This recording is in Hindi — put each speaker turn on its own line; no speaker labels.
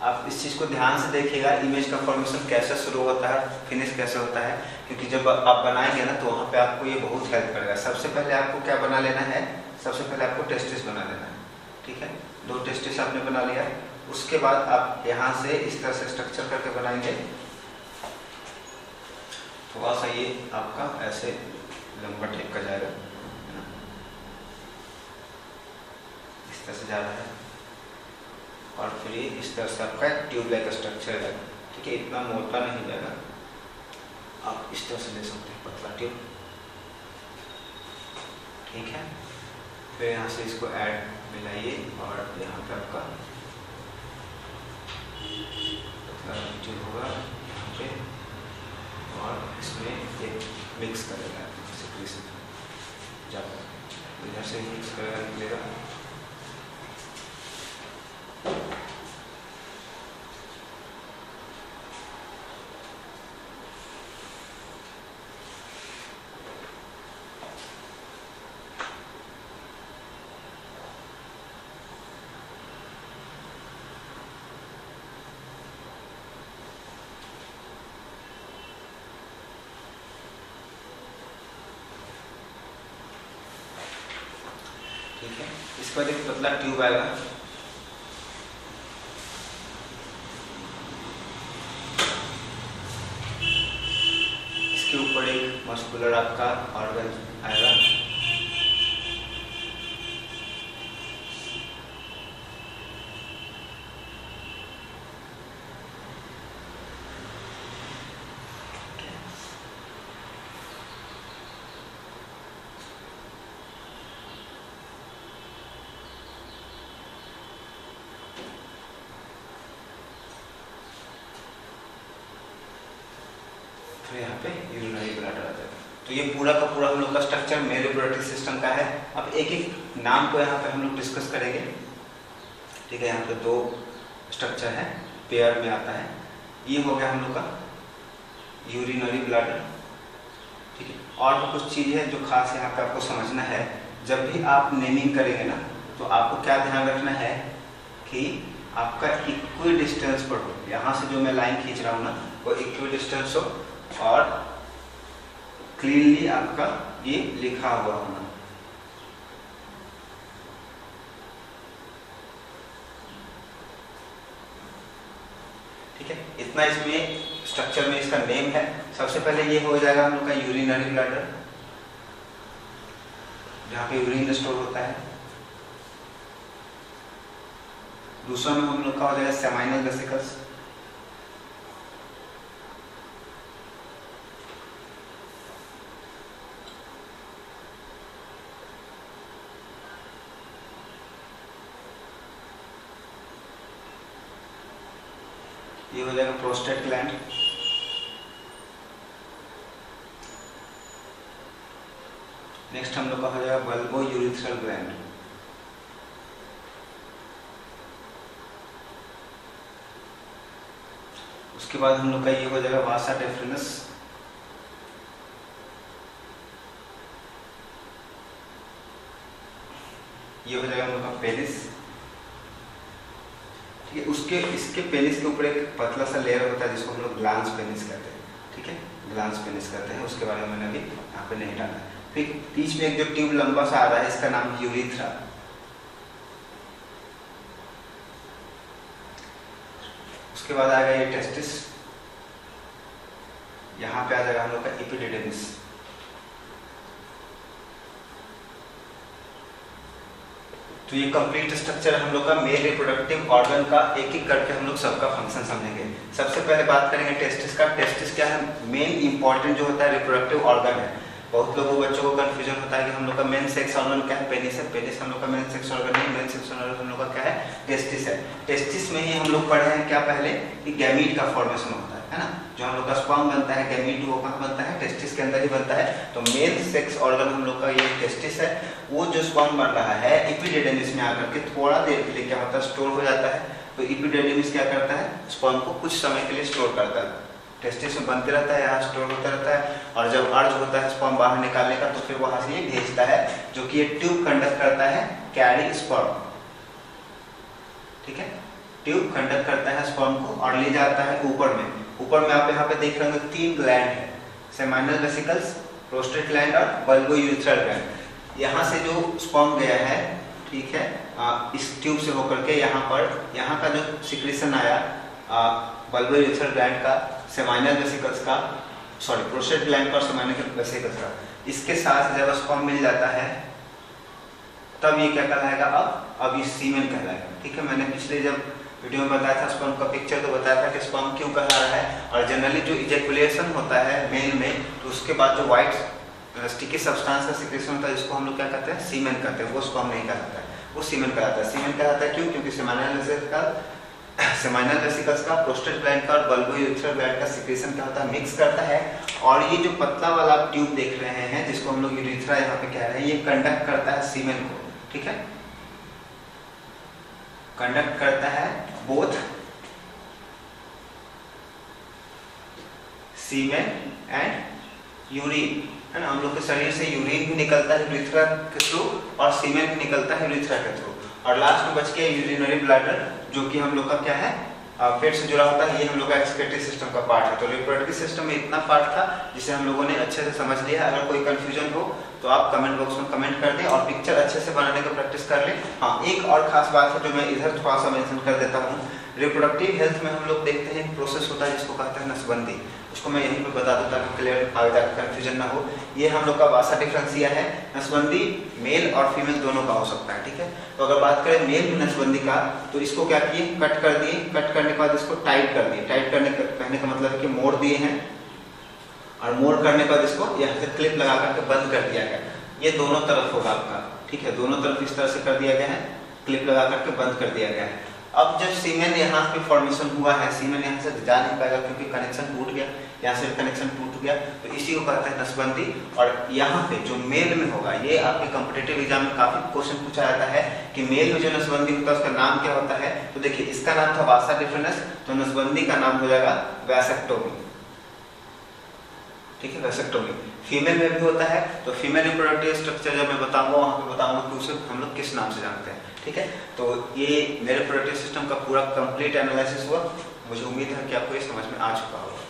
आप इस चीज़ को ध्यान से देखिएगा, इमेज का फॉर्मेशन कैसे शुरू होता है, फिनिश कैसे होता है, क्योंकि जब आप बनाएंगे ना तो वहाँ पे आपको ये बहुत हेल्प करेगा। सबसे पहले आपको क्या बना लेना है, सबसे पहले आपको टेस्टिस बना लेना है, ठीक है। 2 टेस्टिस आपने बना लिया, उसके बाद आप यहाँ से इस तरह से स्ट्रक्चर करके बनाएंगे। थोड़ा सा ये आपका ऐसे लंबा टाइप का जाएगा, इस तरह से जा रहा है, और फिर ये इस तरह से आपका ट्यूब लाइक स्ट्रक्चर है, ठीक है। इतना मोटा नहीं जाएगा, आप इस तरह से ले सकते हैं, पतला ट्यूब, ठीक है। फिर यहाँ से इसको ऐड मिलाइए और यहाँ पे आपका पतला ट्यूब होगा यहाँ पे, और इसमें एक मिक्स करेगा जाकर, इधर से मिक्स करेगा, निकलेगा। ठीक है, इसके बाद एक पतला ट्यूब आएगा, इसके ऊपर एक मस्कुलर आपका ऑर्गन आएगा, फिर यहाँ पे यूरिनरी ब्लैडर आ जाएगा। तो ये पूरा का पूरा हम लोग का स्ट्रक्चर मेल रिप्रोडक्टिव सिस्टम का है। अब एक एक नाम को यहाँ पे हम लोग डिस्कस करेंगे, ठीक है। यहाँ पे 2 स्ट्रक्चर है, पेयर में आता है। ये हो गया हम लोग का यूरिनरी ब्लैडर, ठीक है। और भी कुछ चीज़ है जो खास यहाँ पे आपको समझना है। जब भी आप नेमिंग करेंगे ना तो आपको क्या ध्यान रखना है कि आपका इक्वल डिस्टेंस पर हो। यहाँ से जो मैं लाइन खींच रहा हूँ ना वो इक्वल डिस्टेंस हो और क्लीनली आपका ये लिखा हुआ होना, ठीक है। इतना इसमें स्ट्रक्चर में इसका नेम है। सबसे पहले ये हो जाएगा हम लोग का यूरिनरी ब्लैडर, जहाँ पे यूरिन स्टोर होता है। दूसरा में हम लोग का हो जाएगा सेमाइनल वेसिकल्स, ये हो जाएगा प्रोस्टेट ग्लैंड, नेक्स्ट हम लोग का हो जाएगा बल्बो यूरिथ्रल ग्लैंड, उसके बाद हम लोग का ये हो जाएगा वासा डेफ्रिनस, ये हो जाएगा हम लोग का पेनिस, ठीक है। उसके इसके पेनिस के ऊपर एक पतला सा लेयर होता है जिसको हम लोग ग्लांस पेनिस कहते हैं, ठीक है। ग्लांस पेनिस कहते हैं, उसके बारे में मैंने अभी यहाँ पे नहीं डाला। फिर बीच में एक जो ट्यूब लंबा सा आ रहा है इसका नाम यूरिथ्रा, उसके बाद आएगा ये टेस्टिस, यहाँ पे आ जाएगा हम लोग का एपिडिडिमिस, तो ये कंप्लीट स्ट्रक्चर हम लोग का मेल रिप्रोडक्टिव ऑर्गन का। एक एक करके हम लोग सबका फंक्शन समझेंगे। सबसे पहले बात करेंगे टेस्टिस का। टेस्टिस क्या है, मेन इंपॉर्टेंट जो होता है रिप्रोडक्टिव ऑर्गन है। बहुत लोगों बच्चों को कंफ्यूजन होता है कि हम लोग का मेन सेक्स ऑर्गन क्या है, पेनिस है। पेनिस हम लोग का मेन सेक्स ऑर्गन नहीं, मेन सेक्स ऑर्गन हम लोग का क्या है, टेस्टिस है। टेस्टिस में ही हम लोग पढ़े हैं क्या पहले कि गैमीट का फॉर्मेशन होता है ना। जो हम लोग का स्पर्म बनता है, गैमीट वो कहाँ बनता है, टेस्टिस के अंदर ही बनता है। तो मेन सेक्स ऑर्गन हम लोग का ये टेस्टिस है। वो जो स्पर्म बन रहा है एपिडिडिमिस में आकर के थोड़ा देर के लिए क्या होता है, स्टोर हो जाता है। तो एपिडिडिमिस क्या करता है, स्पर्म को कुछ समय के लिए स्टोर करता है। टेस्टिस में बनते रहता है, यहाँ स्टोर होता रहता है, और जब अर्ज होता है स्पर्म बाहर निकालने का तो फिर वहां से ये भेजता है, जो कि ये ट्यूब कंडक्ट करता है कैरी स्पर्म, ठीक है। ट्यूब कंडक्ट करता है स्पर्म को और ले जाता है ऊपर में। ऊपर में आप यहाँ पे देख रहे होंगे 3 ग्लैंड है, सेमाइनल वेसिकल्स, प्रोस्टेट ग्लैंड और बल्बोयूरेथ्रल ग्लैंड। यहाँ से जो स्पर्म गया है, ठीक है, इस ट्यूब से होकर के यहाँ पर, यहाँ का जो सिक्रीशन आया बल्बोयूरेथ्रल ग्लैंड का, सेमाइनल वेसिकल्स का, सॉरी प्रोस्टेट ग्लैंड का और सेमाइनल वेसिकल्स का, इसके साथ जब स्पर्म मिल जाता है तब ये क्या कहलाएगा, अब ये सीमेन कहलाएगा। ठीक है, मैंने पिछले जब वीडियो में बताया था स्पर्म का पिक्चर, तो बताया था कि स्पर्म क्यों कहला रहा है। और जनरली जो इजेकुलेशन होता है मेल में, तो उसके बाद जो व्हाइट स्टिकी सब्सटेंस का सिक्रेशन होता है, जिसको हम लोग क्या कहते हैं, सीमेन कहते हैं, वो स्पर्म नहीं कहलाता है, वो सीमेन कहलाता है। सीमेन कहलाता है क्यों? क्योंकि सेमाइनल वेसिकल्स का, प्रोस्टेट ग्लैंड का और बल्बोयूरेथ्रल ग्लैंड का सिक्रेशन क्या होता है, मिक्स करता है। और ये जो पतला वाला ट्यूब देख रहे हैं, जिसको हम लोग यूरेथ्रा यहाँ पे कह रहे हैं, ये कंडक्ट करता है सीमेन को। ठीक है, कंडक्ट करता है बोथ सीमेन एंड यूरिन, है ना। हम लोग के शरीर से यूरिन भी निकलता है यूरेथ्रा के थ्रू और सीमेन भी निकलता है यूरेथ्रा के थ्रू। और लास्ट में बच गया यूरिनरी ब्लैडर, जो कि हम लोग का क्या है, पेट से जुड़ा होता है। ये हम लोग का एक्सक्रीटरी सिस्टम का पार्ट है। तो रिप्रोडक्टिव सिस्टम में इतना पार्ट था जिसे हम लोगों ने अच्छे से समझ लिया। अगर कोई कंफ्यूजन हो तो आप कमेंट बॉक्स में कमेंट कर दें और पिक्चर अच्छे से बनाने का प्रैक्टिस कर लें। हाँ, एक और खास बात है जो मैं इधर थोड़ा सा मेंशन कर देता हूँ। रिप्रोडक्टिव हेल्थ में हम लोग देखते हैं एक प्रोसेस होता है जिसको कहते हैं नसबंदी। उसको मैं यहीं पे बता दूं ताकि क्लियर आगे तक कंफ्यूजन ना हो। ये हम लोग का वासा डिफरेंसिया है। नसबंदी मेल और फीमेल दोनों का हो सकता है। ठीक है, तो अगर बात करें मेल में नसबंदी का, तो इसको क्या किए, कट कर दिए। कट करने के बाद इसको टाइट कर दिए। टाइट करने कहने का मतलब है कि मोड़ दिए हैं, और मोड़ करने के बाद इसको यहाँ से क्लिप लगा करके बंद कर दिया गया। ये दोनों तरफ होगा आपका। ठीक है, दोनों तरफ इस तरह से कर दिया गया है, क्लिप लगा करके बंद कर दिया गया है। अब जब सीमेन यहाँ पे फॉर्मेशन हुआ है, सीमेन यहाँ से जा नहीं पाएगा क्योंकि कनेक्शन टूट गया, यहाँ से कनेक्शन टूट गया, तो इसी को कहते हैं नसबंदी। और यहाँ पे जो मेल में होगा, ये आपके कॉम्पिटिटिव एग्जाम में काफी क्वेश्चन पूछा जाता है कि मेल में जो नसबंदी होता है उसका नाम क्या होता है। तो देखिए, इसका नाम था वासा डिफरेंस, तो नसबंदी का नाम हो जाएगा वैसेक्टोमी। ठीक है, वैसेक्टोमी। फीमेल में भी होता है, तो फीमेल रिप्रोडक्टिव स्ट्रक्चर जब मैं बताऊंगा वहां पे बताऊंगा कि उसे हम लोग किस नाम से जानते हैं। ठीक है, तो ये मेरे रिप्रोडक्टिव सिस्टम का पूरा कंप्लीट एनालिसिस हुआ। मुझे उम्मीद है कि आपको ये समझ में आ चुका होगा।